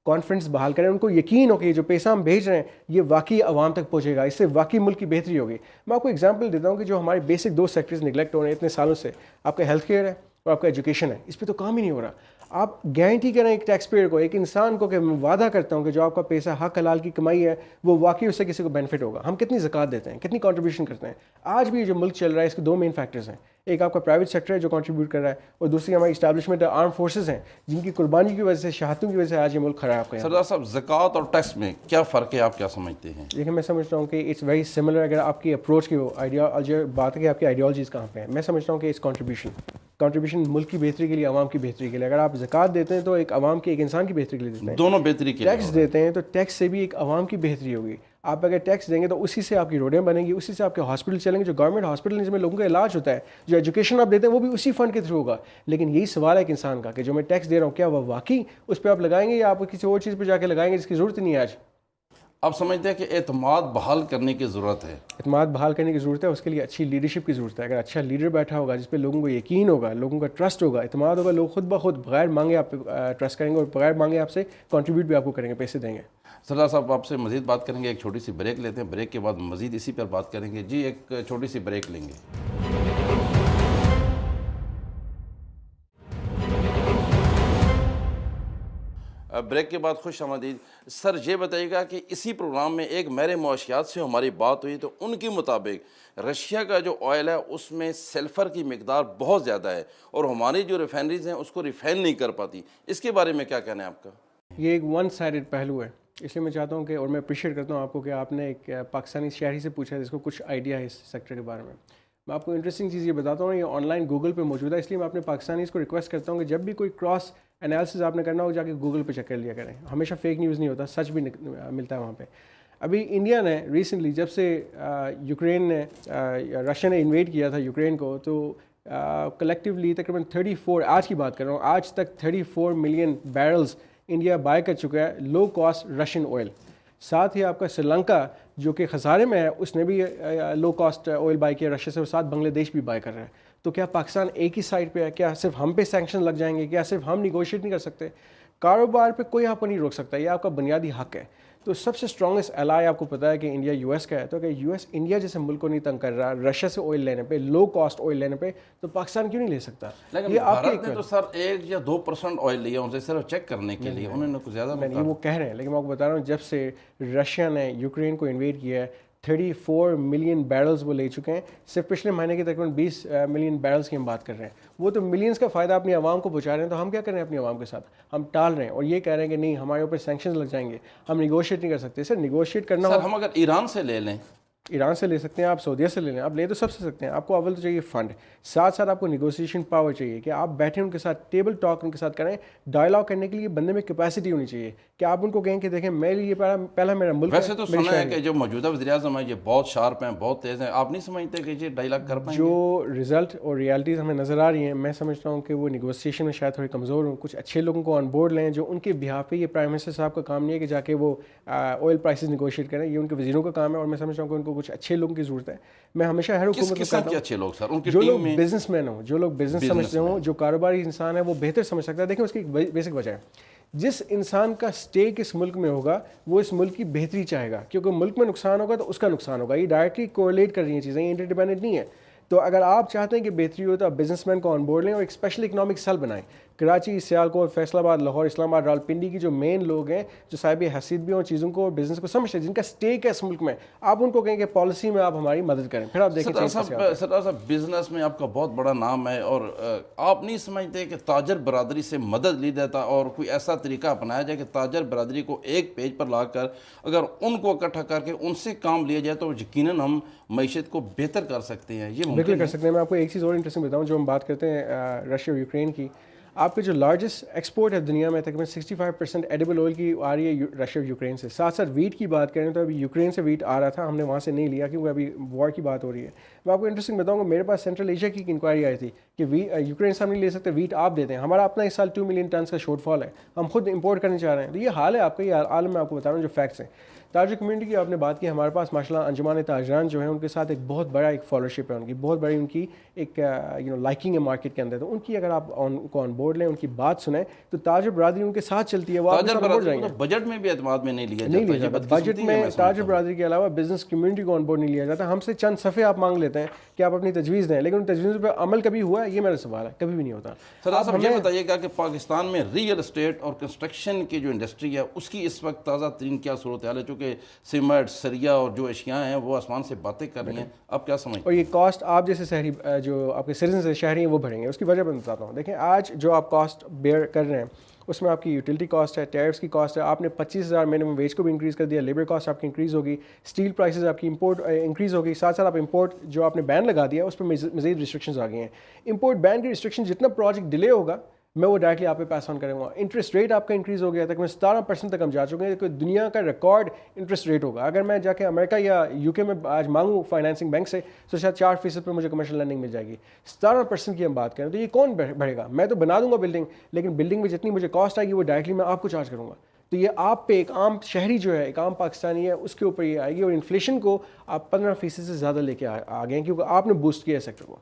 Speaker 2: کانفیڈنس بحال کریں, ان کو یقین ہو کہ یہ جو پیسہ ہم بھیج رہے ہیں یہ واقعی عوام تک پہنچے گا, اس سے واقعی ملک کی بہتری ہوگی. میں آپ کو ایگزامپل دیتا ہوں کہ جو ہمارے بیسک 2 سیکٹرز نگلیکٹ ہو رہے ہیں اتنے سالوں سے, آپ کا ہیلتھ کیئر ہے اور آپ کا ایجوکیشن ہے, اس پہ تو کام ہی نہیں ہو رہا. آپ گارنٹی کریں ایک ٹیکس پیئر کو, ایک انسان کو, کہ میں وعدہ کرتا ہوں کہ جو آپ کا پیسہ حق حلال کی کمائی ہے وہ واقعی اس سے کسی کو بینیفٹ ہوگا. ہم کتنی زکوٰۃ دیتے ہیں, کتنی کنٹریبیوشن کرتے ہیں. آج بھی جو ملک چل رہا ہے اس کے 2 مین فیکٹرز ہیں. ایک آپ کا پرائیویٹ سیکٹر ہے جو کنٹریبیوٹ کر رہا ہے, اور دوسری ہماری اسٹیبلشمنٹ آرم فورسز ہیں جن کی قربانی کی وجہ سے, شہادتوں کی وجہ سے آج یہ ملک کھڑا ہے. آپ کا
Speaker 1: سردار صاحب, زکوٰۃ اور ٹیکس میں کیا فرق ہے, آپ کیا سمجھتے ہیں؟
Speaker 2: دیکھیں میں سمجھتا ہوں کہ اٹس ویری سملر. اگر آپ کی اپروچ کی آئیڈیا بات ہے کہ آپ کی آئیڈیالوجیز کہاں پہ ہیں, میں سمجھتا ہوں کہ اس کنٹریبیوشن ملک کی بہتری کے لیے, عوام کی بہتری کے لیے. اگر آپ زکوٰۃ دیتے ہیں تو ایک عوام کے, ایک انسان کی بہتری کے لیے دیتے ہیں,
Speaker 1: دونوں بہتری کے لیے.
Speaker 2: ٹیکس دیتے ہیں تو ٹیکس سے بھی ایک عوام کی بہتری ہوگی. آپ اگر ٹیکس دیں گے تو اسی سے آپ کی روڈیں بنیں گی, اسی سے آپ کے ہاسپٹل چلیں گے, جو گورنمنٹ ہاسپٹل جس میں لوگوں کا علاج ہوتا ہے, جو ایجوکیشن آپ دیتے ہیں وہ بھی اسی فنڈ کے تھرو ہوگا. لیکن یہی سوال ہے ایک انسان کا کہ جو میں ٹیکس دے رہا ہوں کیا وہ واقعی اس پہ آپ لگائیں گے یا آپ کسی اور چیز پہ جا کے لگائیں گے جس کی ضرورت ہی نہیں ہے. آج
Speaker 1: آپ سمجھتے ہیں کہ اعتماد بحال کرنے کی ضرورت ہے؟
Speaker 2: اعتماد بحال کرنے کی ضرورت ہے, اس کے لیے اچھی لیڈرشپ کی ضرورت ہے. اگر اچھا لیڈر بیٹھا ہوگا جس پہ لوگوں کو یقین ہوگا, لوگوں کا ٹرسٹ ہوگا, اعتماد ہوگا, لوگ خود بخود بغیر مانگے آپ پہ ٹرسٹ کریں گے, اور بغیر مانگے آپ سے کنٹریبیوٹ بھی آپ کو کریں گے, پیسے دیں گے.
Speaker 1: سردار صاحب, آپ سے مزید بات کریں گے, ایک چھوٹی سی بریک لیتے ہیں, بریک کے بعد مزید اسی پر بات کریں گے. جی ایک چھوٹی سی بریک لیں گے. بریک کے بعد خوش آمدید. سر یہ بتائیے گا کہ اسی پروگرام میں ایک میرے معاشیات سے ہماری بات ہوئی تو ان کے مطابق رشیا کا جو آئل ہے اس میں سلفر کی مقدار بہت زیادہ ہے اور ہماری جو ریفائنریز ہیں اس کو ریفائن نہیں کر پاتی. اس کے بارے میں کیا کہنا ہے آپ کا؟
Speaker 2: یہ ایک ون سائڈڈ پہلو ہے, اس لیے میں چاہتا ہوں کہ, اور میں اپریشیٹ کرتا ہوں آپ کو کہ آپ نے ایک پاکستانی شہری سے پوچھا جس کو کچھ آئیڈیا ہے اس سیکٹر کے بارے میں. میں آپ کو انٹرسٹنگ چیز یہ بتاتا ہوں, یہ آن لائن گوگل پہ موجود ہے, اس لیے میں اپنے پاکستانیز کو ریکویسٹ کرتا ہوں کہ جب بھی کوئی کراس انالیسز آپ نے کرنا ہو جا کے گوگل پہ چیک کر لیا کریں. ہمیشہ فیک نیوز نہیں ہوتا, سچ بھی ملتا ہے وہاں پہ. ابھی انڈیا نے ریسنٹلی جب سے یوکرین نے رشیا نے انویڈ کیا تھا یوکرین کو, تو کلیکٹیولی تقریباً 34, آج کی بات کر رہا ہوں, آج تک 34 ملین بیرلز انڈیا بائی کر چکا ہے لو کاسٹ رشین آئل. ساتھ ہی آپ کا سری لنکا جو کہ خسارے میں ہے, اس نے بھی لو کاسٹ آئل بائی کیا رشیا سے, اور ساتھ بنگلہ دیش بھی بائی کر رہا ہے. تو کیا پاکستان ایک ہی سائڈ پہ ہے؟ کیا صرف ہم پہ سینکشن لگ جائیں گے؟ کیا صرف ہم نیگوشیٹ نہیں کر سکتے؟ کاروبار پہ کوئی آپ کو نہیں روک سکتا, یہ آپ کا بنیادی حق ہے. تو سب سے اسٹرانگسٹ الائی آپ کو پتہ ہے کہ انڈیا یو ایس کا ہے. تو اگر یو ایس انڈیا جیسے ملک کو نہیں تنگ کر رہا رشیا سے آئل لینے پہ, لو کاسٹ آئل لینے پہ, تو پاکستان کیوں نہیں لے سکتا؟
Speaker 1: لیکن
Speaker 2: یہ آپ
Speaker 1: بھارت نے تو سر 1 یا 2% آئل لیا ان سے صرف چیک کرنے کے لیے, انہوں نے کچھ زیادہ
Speaker 2: نہیں وہ کہہ رہے ہیں, لیکن میں آپ کو بتا رہا ہوں جب سے رشیا نے یوکرین کو انویڈ کیا ہے 34 ملین بیرلز وہ لے چکے ہیں. صرف پچھلے مہینے کے تقریباً 20 ملین بیرلز کی ہم بات کر رہے ہیں. وہ تو ملینز کا فائدہ اپنی عوام کو پہنچا رہے ہیں, تو ہم کیا کر رہے ہیں اپنی عوام کے ساتھ؟ ہم ٹال رہے ہیں اور یہ کہہ رہے ہیں کہ نہیں ہمارے اوپر سینکشنز لگ جائیں گے, ہم نیگوشیٹ نہیں کر سکتے. سر نیگوشیٹ کرنا
Speaker 1: سر ہم اگر ایران سے لے لیں,
Speaker 2: ایران سے لے سکتے ہیں, آپ سعودیہ سے لے لیں, آپ لے تو سب سے سکتے ہیں. آپ کو اول تو چاہیے فنڈ, ساتھ ساتھ آپ کو نیگوسیشن پاور چاہیے کہ آپ بیٹھیں ان کے ساتھ ٹیبل ٹاک ان کے ساتھ کریں. ڈائلاگ کرنے کے لیے بندے میں کیپیسٹی ہونی چاہیے کہ آپ ان کو کہیں کہ دیکھیں میرے لیے پہلا میرا ملک ہے.
Speaker 1: ویسے تو سنا ہے کہ جو موجودہ وزیر اعظم ہیں یہ بہت شارپ ہیں, بہت تیز ہیں, آپ نہیں سمجھتے کہ یہ ڈائلاگ کر پائیں گے؟
Speaker 2: جو رزلٹ اور ریالٹیز ہمیں نظر آ رہی ہیں, میں سمجھتا ہوں کہ وہ نیگوسیشن میں شاید تھوڑی کمزور ہوں. کچھ اچھے لوگوں کو آن بورڈ لیں جو ان کے بہاف پہ, یہ پرائم منسٹر صاحب کا کام نہیں ہے کہ جا کے وہ آئل پرائسز نیگوشیٹ کریں, یہ ان کے وزیروں کا کام ہے. اور میں سمجھتا ہوں کہ ان کو کچھ اچھے لوگوں کی ضرورت ہے. میں ہمیشہ ہر حکومت کو کہتا ہوں
Speaker 1: اچھے لوگ سر ان کی
Speaker 2: جو
Speaker 1: ٹیم
Speaker 2: لوگ
Speaker 1: میں
Speaker 2: بزنس مین ہوں, جو لوگ بزنس سمجھتے ہوں, جو کاروباری انسان ہے وہ بہتر سمجھ سکتا ہے. دیکھیں اس کی ایک بیسک وجہ ہے, جس انسان کا اسٹیک اس ملک میں ہوگا وہ اس ملک کی بہتری چاہے گا, کیونکہ ملک میں نقصان ہوگا تو اس کا نقصان ہوگا. یہ ڈائریکٹلی کوریلیٹ کر رہی ہیں چیزیں, یہ انٹر ڈیپینڈنٹ نہیں ہے. تو اگر آپ چاہتے ہیں کہ بہتری ہو تو آپ بزنس مین کو آن بورڈ لیں اور ایک اسپیشل اکنامک سیل بنائیں. کراچی, سیالکوٹ, فیصل آباد, لاہور, اسلام آباد, راولپنڈی کی جو مین لوگ ہیں جو صاحب حیثیت بھی ہوں, چیزوں کو بزنس کو سمجھتے ہیں, جن کا اسٹیک ہے اس ملک میں, آپ ان کو کہیں کہ پالیسی میں آپ ہماری مدد کریں. پھر آپ دیکھیں
Speaker 1: سردار صاحب بزنس میں آپ کا بہت بڑا نام ہے, اور آپ نہیں سمجھتے کہ تاجر برادری سے مدد لی دیتا اور کوئی ایسا طریقہ اپنایا جائے کہ تاجر برادری کو ایک پیج پر لا کر اگر ان کو اکٹھا کر کے ان سے کام لیا جائے تو یقیناً ہم معیشت کو بہتر کر سکتے ہیں؟ یہ
Speaker 2: بالکل کر سکتے ہیں. میں آپ کو ایک چیز اور انٹرسٹنگ بتاؤں, جو ہم بات کرتے ہیں رشیا اور یوکرین کی, آپ کے جو لارجسٹ ایکسپورٹ ہے دنیا میں تقریباً 65% ایڈیبل آئل کی آ رہی ہے رشیا اور یوکرین سے. ساتھ ساتھ ویٹ کی بات کریں تو ابھی یوکرین سے ویٹ آ رہا تھا, ہم نے وہاں سے نہیں لیا کیونکہ ابھی وار کی بات ہو رہی ہے. میں آپ کو انٹرسٹنگ بتاؤں گا, میرے پاس سینٹرل ایشیا کی انکوائری آئی تھی کہ یوکرین سے ہم نہیں لے سکتے, ویٹ آپ دیتے ہیں. ہمارا اپنا اس سال 2 ملین ٹنس کا شارٹ فال ہے, ہم خود امپورٹ کرنے چاہ رہے ہیں. تو یہ حال ہے آپ کا, یہ عالم میں آپ کو بتا رہا ہوں جو فیکٹس ہیں. تاجر کمیونٹی کی آپ نے بات کی, ہمارے پاس ماشاء اللہ انجمان تاجران جو ہیں ان کے ساتھ ایک بہت بڑا ایک فالوورشپ ہے, ان کی بہت بڑی ان کی ایک لائکنگ ہے مارکیٹ کے اندر. تو ان کی اگر آپ ان کو آن بورڈ لیں, ان کی بات سنیں, تو تاجر برادری ان کے ساتھ چلتی ہے. وہ
Speaker 1: تاجر برادری کو بجٹ میں بھی اعتماد میں نہیں لیا جاتا.
Speaker 2: بجٹ میں تاجر برادری کے علاوہ بزنس کمیونٹی کو آن بورڈ نہیں لیا جاتا. ہم سے چند صفحے آپ مانگ لیتے ہیں کہ آپ اپنی تجویز دیں, لیکن ان تجویزوں پہ عمل کبھی ہوا ہے؟ یہ میرا سوال ہے, کبھی بھی نہیں ہوتا.
Speaker 1: سر صاحب یہ بتائیے گا کہ پاکستان میں ریئل اسٹیٹ اور کنسٹرکشن کی جو انڈسٹری ہے اس کی اس وقت تازہ ترین کیا صورتحال ہے؟ چونکہ سیمنٹ, سریا اور جو اشیاء ہیں وہ آسمان سے باتیں کر رہی ہیں, آپ کیا سمجھتے ہیں؟
Speaker 2: اور یہ کاسٹ آپ جیسے شہری جو آپ کے سٹیزنز ہیں شہری ہیں وہ بھریں گے. اس کی وجہ میں بتاتا ہوں. دیکھیں آج جو آپ کاسٹ بیئر کر رہے ہیں اس میں آپ کی یوٹیلیٹی کاسٹ ہے, ٹیرفس کی کاسٹ ہے, آپ نے 25,000 منیمم ویج کو بھی انکریز کر دیا, لیبر کاسٹ آپ کی انکریز ہوگی, اسٹیل پرائسز آپ کی امپورٹ انکریز ہوگی, ساتھ ساتھ آپ امپورٹ جو آپ نے بین لگا دیا اس پہ مزید ریسٹرکشنز آ گئی ہیں. امپورٹ بین کی ریسٹرکشن جتنا پروجیکٹ ڈیلے ہوگا میں وہ ڈائریکٹلی آپ پہ پاس آن کروں گا. انٹرسٹ ریٹ آپ کا انکریز ہو گیا تک میں 17% تک ہم جا چکے ہیں, کہ دنیا کا ریکارڈ انٹرسٹ ریٹ ہوگا. اگر میں جا کے امریکہ یا یو کے میں آج مانگوں فائنینسنگ بینک سے تو شاید 4% پہ مجھے کمرشل لینڈنگ مل جائے گی. 17% کی ہم بات کریں تو یہ کون بڑھے گا؟ میں تو بنا دوں گا بلڈنگ, لیکن بلڈنگ میں جتنی مجھے کاسٹ آئے گی وہ ڈائریکٹلی میں آپ کو چارج کروں گا. تو یہ آپ پہ ایک عام شہری جو ہے, ایک عام پاکستانی ہے, اس کے اوپر یہ آئے گی. اور انفلیشن کو آپ 15% سے زیادہ لے کے آ گئے ہیں کیونکہ آپ نے بوسٹ کیا ہے سیکٹر کو.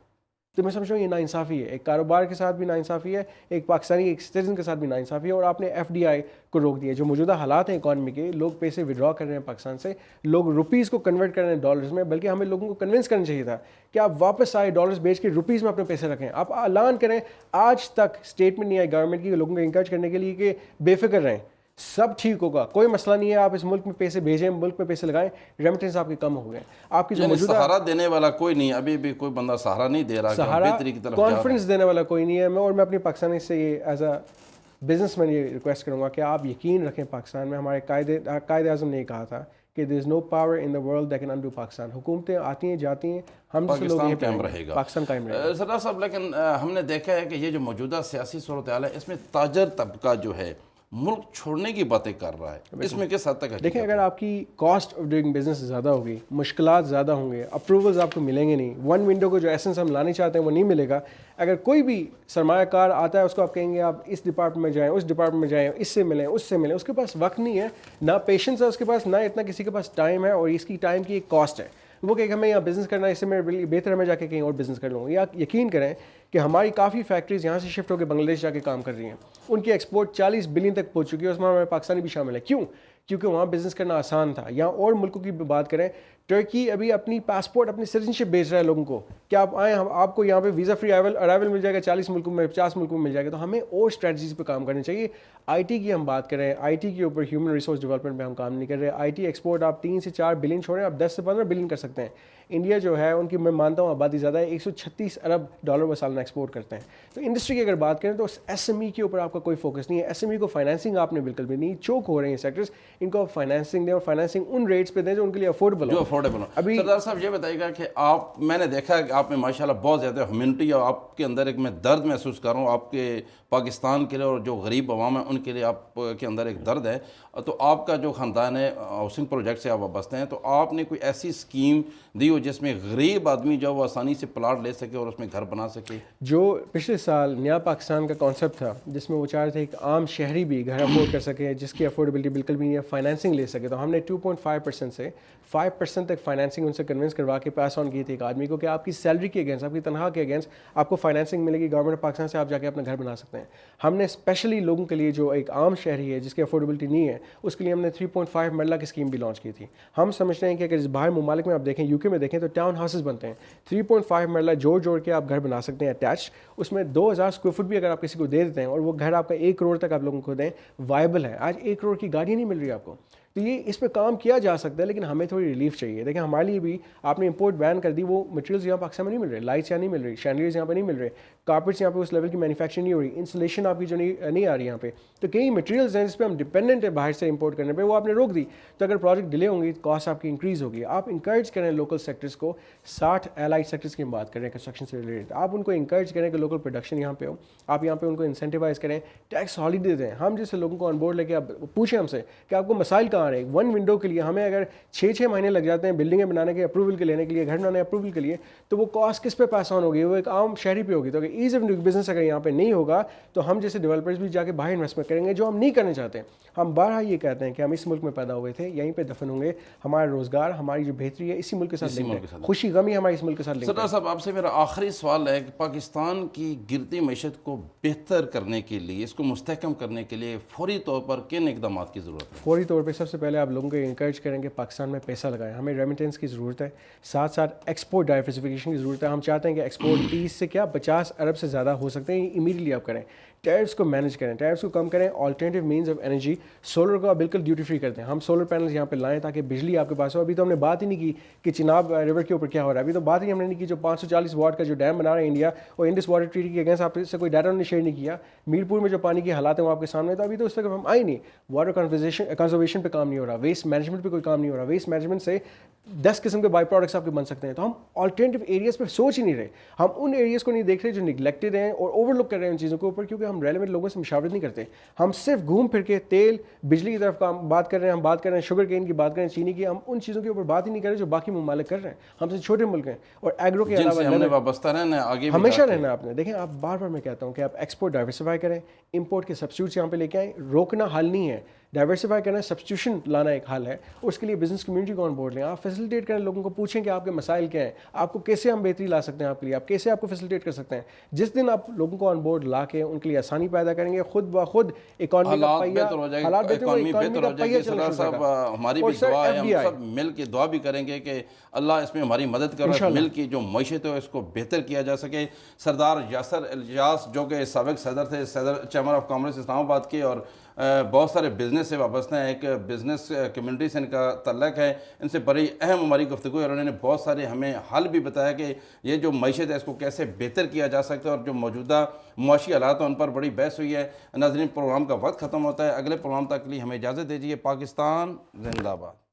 Speaker 2: تو میں سمجھ رہا ہوں یہ ناانصافی ہے, ایک کاروبار کے ساتھ بھی ناانصافی ہے, ایک پاکستانی ایک سٹیزن کے ساتھ بھی ناانصافی ہے. اور آپ نے ایف ڈی آئی کو روک دیا. جو موجودہ حالات ہیں اکانومی کے, لوگ پیسے ودرا کر رہے ہیں پاکستان سے, لوگ روپیز کو کنورٹ کر رہے ہیں ڈالرز میں, بلکہ ہمیں لوگوں کو کنونس کرنا چاہیے تھا کہ آپ واپس آئے ڈالرز بیچ کے روپیز میں اپنے پیسے رکھیں. آپ اعلان کریں. آج تک اسٹیٹمنٹ نہیں آئی گورنمنٹ کی لوگوں کو انکریج کرنے کے لیے کہ بے فکر رہیں, سب ٹھیک ہوگا, کوئی مسئلہ نہیں ہے, آپ اس ملک میں پیسے بھیجیں, ملک میں پیسے لگائیں, ریمیٹنس آپ کے کم ہو گئے. آپ کی جو موجودہ
Speaker 1: سہارا دینے والا کوئی نہیں, ابھی بھی کوئی بندہ سہارا نہیں دے رہا,
Speaker 2: سہارا
Speaker 1: بہتری کی طرف
Speaker 2: کانفیڈنس دینے والا کوئی نہیں ہے. اور میں اپنی پاکستانی سے یہ ایز اے بزنس مین یہ ریکویسٹ کروں گا کہ آپ یقین رکھیں پاکستان میں. ہمارے قائد اعظم نے یہ کہا تھا کہ there is no power in the world that can undo Pakistan. حکومتیں آتی ہیں جاتی ہیں, ہم
Speaker 1: پاکستان قائم رہے گا,
Speaker 2: پاکستان قائم رہے گا.
Speaker 1: سردار صاحب لیکن ہم نے دیکھا ہے کہ یہ جو موجودہ سیاسی صورتحال ہے اس میں تاجر طبقہ جو ہے ملک چھوڑنے کی باتیں کر رہا ہے, اس میں کس حد تک ہے؟
Speaker 2: دیکھیں اگر آپ کی کاسٹ آف ڈوئنگ بزنس زیادہ ہوگی, مشکلات زیادہ ہوں گے, اپروولز آپ کو ملیں گے نہیں, ون ونڈو کو جو ایسنس ہم لانے چاہتے ہیں وہ نہیں ملے گا. اگر کوئی بھی سرمایہ کار آتا ہے اس کو آپ کہیں گے آپ اس ڈپارٹمنٹ میں جائیں, اس ڈپارٹمنٹ میں جائیں, اس سے ملیں, اس سے ملیں, اس کے پاس وقت نہیں ہے, نہ پیشنس ہے اس کے پاس, نہ اتنا کسی کے پاس ٹائم ہے, اور اس کی ٹائم کی ایک کاسٹ ہے. وہ کہ ہمیں یہاں بزنس کرنا ہے, اس سے میں بہتر ہے میں جا کے کہیں اور بزنس کر لوں. یا یقین کریں کہ ہماری کافی فیکٹریز یہاں سے شفٹ ہو کے بنگلہ دیش جا کے کام کر رہی ہیں, ان کی ایکسپورٹ 40 بلین تک پہنچ چکی ہے, اس میں ہمارے پاکستانی بھی شامل ہے. کیوں؟ کیونکہ وہاں بزنس کرنا آسان تھا. یا اور ملکوں کی بات کریں, ٹرکی ابھی اپنی پاسپورٹ اپنی سٹیزنشپ بیچ رہا ہے لوگوں کو کہ آپ آئیں, آپ کو یہاں پہ ویزا فری ارائیول مل جائے گا 40 ملکوں میں, 50 ملکوں میں مل جائے گا. تو ہمیں اور اسٹریٹجیز پہ کام کرنا چاہیے. آئی ٹی کی ہم بات کریں, آئی ٹی کے اوپر ہیومن ریسورس ڈیولپمنٹ پہ ہم کام نہیں کر رہے. آئی ٹی ایکسپورٹ آپ 3 سے 4 بلین چھوڑیں, آپ 10 سے 15 بلین کر سکتے ہیں. انڈیا جو ہے ان کی میں مانتا ہوں آبادی زیادہ ہے, 136 ارب ڈالر سالانہ ایکسپورٹ کرتے ہیں. تو انڈسٹری کی اگر بات کریں تو ایس ایم ای کے اوپر آپ کا کوئی فوکس نہیں ہے. ایس ایم ای کو فائنینسنگ آپ نے بالکل بھی نہیں, چوک ہو رہے ہیں سیکٹرز, ان کو فائنینسنگ دیں اور فائنینسنگ ان ریٹس پہ دیں جو ان کے لیے افورڈیبل
Speaker 1: جو
Speaker 2: ہو.
Speaker 1: افورڈیبل ہو.
Speaker 2: ابھی
Speaker 1: سردار صاحب یہ بتائیے گا کہ آپ, میں نے دیکھا کہ آپ میں ماشاءاللہ بہت زیادہ ہیومینٹی اور آپ کے اندر ایک میں درد محسوس کر رہا ہوں آپ کے پاکستان کے لیے اور جو غریب عوام ہے ان کے لیے آپ کے اندر ایک درد ہے. تو آپ کا جو خاندان ہے ہاؤسنگ پروجیکٹ سے آپ وابستہ ہیں, تو آپ نے کوئی ایسی اسکیم دی ہو جس میں غریب آدمی جو وہ آسانی سے پلاٹ لے سکے اور اس میں گھر بنا سکے؟ جو
Speaker 2: پچھلے سال نیا پاکستان کا کانسیپٹ تھا جس میں وہ چاہ رہے تھے ایک عام شہری بھی گھر افورڈ کر سکے, جس کی افورڈیبلٹی بالکل بھی نہیں ہے, فائنینسنگ لے سکے. تو ہم نے 2.5% سے 5% تک فائنینسنگ ان سے کنونس کروا کے پاس آن کی تھی ایک آدمی کو کہ آپ کی سیلری کے اگینسٹ, آپ کی تنخواہ کے اگینسٹ آپ کو فائنینسنگ ملے گی گورنمنٹ پاکستان سے, آپ جا کے اپنا گھر بنا سکتے ہیں. ہم نے اسپیشلی لوگوں کے لیے جو ایک عام شہری ہے جس کی افورڈیبلٹی نہیں ہے اس کے لیے ہم نے 3.5 مرلہ کی اسکیم بھی لانچ کی تھی. ہم سمجھتے ہیں کہ اگر باہر ممالک میں آپ دیکھیں, یو کے میں دیکھیں تو ٹاؤن ہاؤسز بنتے ہیں, 3.5 مرلہ جوڑ کے آپ گھر بنا سکتے ہیں اٹیچ. اس میں 2000 اسکوائر فٹ بھی اگر آپ کسی کو دے دیتے ہیں اور وہ گھر آپ کا 1 کروڑ تک آپ لوگوں کو دیں, وائبل ہے. آج 1 کروڑ کی گاڑی نہیں مل رہی آپ کو, تو یہ اس پہ کام کیا جا سکتا ہے, لیکن ہمیں تھوڑی ریلیف چاہیے. دیکھیں ہمارے لیے بھی آپ نے امپورٹ بین کر دی, وہ مٹیریلز یہاں پاکستان میں نہیں مل رہے, لائٹس یہاں نہیں مل رہی, شینڈلیئرز یہاں پہ نہیں مل رہے, کارپیٹس یہاں پہ اس لیول کی مینوفیکچرنگ نہیں ہو رہی, انسولیشن آپ کی جو نہیں آ رہی یہاں پہ. تو کئی مٹیریلز ہیں جس پہ ہم ڈپینڈنٹ ہیں باہر سے امپورٹ کرنے پہ, وہ آپ نے روک دی. تو اگر پروجیکٹ ڈیلے ہوں گی کاسٹ آپ کی انکریز ہوگی. آپ انکریج کریں لوکل سیکٹرز کو, 60 الائڈ سیکٹرز کی ہم بات کریں کنسٹرکشن سے ریلیٹڈ, آپ ان کو انکریج کریں کہ لوکل پروڈکشن یہاں پہ ہو, آپ یہاں پہ ان کو انسینٹیوائز کریں, ٹیکس ہالیڈے دیں. ہم جیسے لوگوں کو آن بورڈ لے کے آپ پوچھیں ہم سے کہ آپ کو مسائل کہاں رہے. 1 ونڈو کے لیے ہمیں اگر 6 مہینے لگ جاتے ہیں بلڈنگیں بنانے کے اپروول کے لینے کے لیے, گھر بنانے اپروول کے لیے, تو وہ کاسٹ کس پہ پاس آن ہوگی؟ وہ ایک عام شہری پہ ہوگی. تو اگر ایز آف ڈوئنگ بزنس اگر یہاں پہ نہیں ہوگا تو ہم جیسے ڈیولپرز بھی جا کے باہر انویسٹمنٹ کریں گے, جو ہم نہیں کرنا چاہتے. ہم بارہا یہ کہتے ہیں کہ ہم اس ملک میں پیدا ہوئے تھے, یہیں پہ دفن ہوں گے, ہمارا روزگار, ہماری جو بہتری ہے اسی ملک کے ساتھ لنک ہے, خوشی غمی ہماری اس ملک کے ساتھ لنک ہے.
Speaker 1: سردار صاحب آپ سے میرا آخری سوال ہے کہ پاکستان کی گرتی معیشت کو بہتر کرنے کے لیے, اس کو مستحکم کرنے کے لیے فوری طور پر کن اقدامات کی ضرورت ہے؟
Speaker 2: فوری طور پہ سب سے پہلے آپ لوگوں کو انکریج کریں کہ پاکستان میں پیسہ لگائیں. ہمیں ریمیٹنس کی ضرورت ہے, ساتھ ساتھ ایکسپورٹ ڈائیورسفیکیشن کی ضرورت ہے. ہم چاہتے ہیں کہ ایکسپورٹ 30 سے 50 ارب سے زیادہ ہو سکتے ہیں, امیڈیٹلی آپ کریں. ٹیرفس کو مینیج کریں, ٹیرفس کو کم کریں. Alternative means of energy, solar کو آپ بالکل ڈیوٹی فری کرتے ہیں. ہم سولر پینلز یہاں پہ لائیں تاکہ بجلی آپ کے پاس ہو. ابھی تو ہم نے بات ہی نہیں کی کہ چناب ریور کے اوپر کیا ہو رہا ہے, ابھی تو بات ہی ہم نے نہیں کی جو 540 واٹ کا جو ڈیم بنا رہا ہے انڈیا, اور انڈس واٹر ٹریٹی کے اگینسٹ آپ سے کوئی ڈاٹا نے شیئر نہیں کیا. میرپور میں جو پانی کی حالات ہیں وہ آپ کے سامنے, تو ابھی تو اس تک ہم آئے نہیں. واٹر کنزرویشن پہ کام نہیں ہو رہا, ویسٹ مینجمنٹ پہ کوئی کام نہیں ہو رہا. ویسٹ مینجمنٹ سے 10 قسم کے بائی پروڈکٹس آپ کے بن سکتے ہیں. تو ہم آلٹرنیٹیو ایریاز پہ سوچ ہی نہیں رہے. ہم ان ایریاز کو نہیں دیکھ رہے جو نگلیکٹڈ ہیں اور اوور لک کر رہے ہیں ان چیزوں کے اوپر, کیونکہ ہم ریلیونٹ لوگوں سے مشاورت نہیں کرتے. ہم صرف گھوم پھر کے تیل بجلی کی طرف بات کر رہے ہیں. ہم بات کر رہے ہیں شوگر کین کی, بات کر رہے ہیں چینی کی. ہم ان چیزوں کے اوپر بات ہی نہیں کر رہے جو باقی ممالک کر رہے ہیں. ہم سے چھوٹے ملک ہیں اور ایگرو کے علاوہ
Speaker 1: ہم نے وابستہ رہنا ہے, آگے
Speaker 2: ہمیشہ رہنا. آپ نے دیکھیں, آپ بار بار میں کہتا ہوں کہ آپ ایکسپورٹ ڈائیورسفائی کریں, امپورٹ کے سبسٹیوٹس یہاں پہ لے کے آئیں. روکنا حل نہیں ہے, ڈائیورسفائی کرنا, سبسٹیوشن لانا ایک حل ہے, اور اس کے لیے بزنس کمیونٹی کو آن بورڈ لیں. آپ فیسیلیٹیٹ کریں, لوگوں کو پوچھیں کہ آپ کے مسائل کیا ہیں, آپ کو کیسے ہم بہتری لا سکتے ہیں, آپ کے لیے آپ کیسے آپ کو فیسیلیٹیٹ کر سکتے ہیں. جس دن آپ لوگوں کو آن بورڈ لا کے ان کے لیے آسانی پیدا کریں گے, خود بخود اکانومی کا پہیہ حالات بہتر ہو جائے گا.
Speaker 1: سردار صاحب ہماری بھی دعا ہے, ہم سب مل کے دعا بھی کریں گے کہ اللہ اس میں ہماری مدد کرے, مل کی جو معیشت ہے اس کو بہتر کیا جا سکے. سردار یاسر الیاس جو کہ سابق صدر تھے, چیمبر آف کامرس اسلام آباد کے, اور بہت سارے بزنس سے وابستہ ہیں, ایک بزنس کمیونٹی سے ان کا تعلق ہے, ان سے بڑی اہم ہماری گفتگو ہے, اور انہوں نے بہت سارے ہمیں حل بھی بتایا کہ یہ جو معیشت ہے اس کو کیسے بہتر کیا جا سکتا ہے, اور جو موجودہ معاشی حالات ہیں ان پر بڑی بحث ہوئی ہے. ناظرین, پروگرام کا وقت ختم ہوتا ہے. اگلے پروگرام تک کے لیے ہمیں اجازت دیجیے. پاکستان زندہ باد.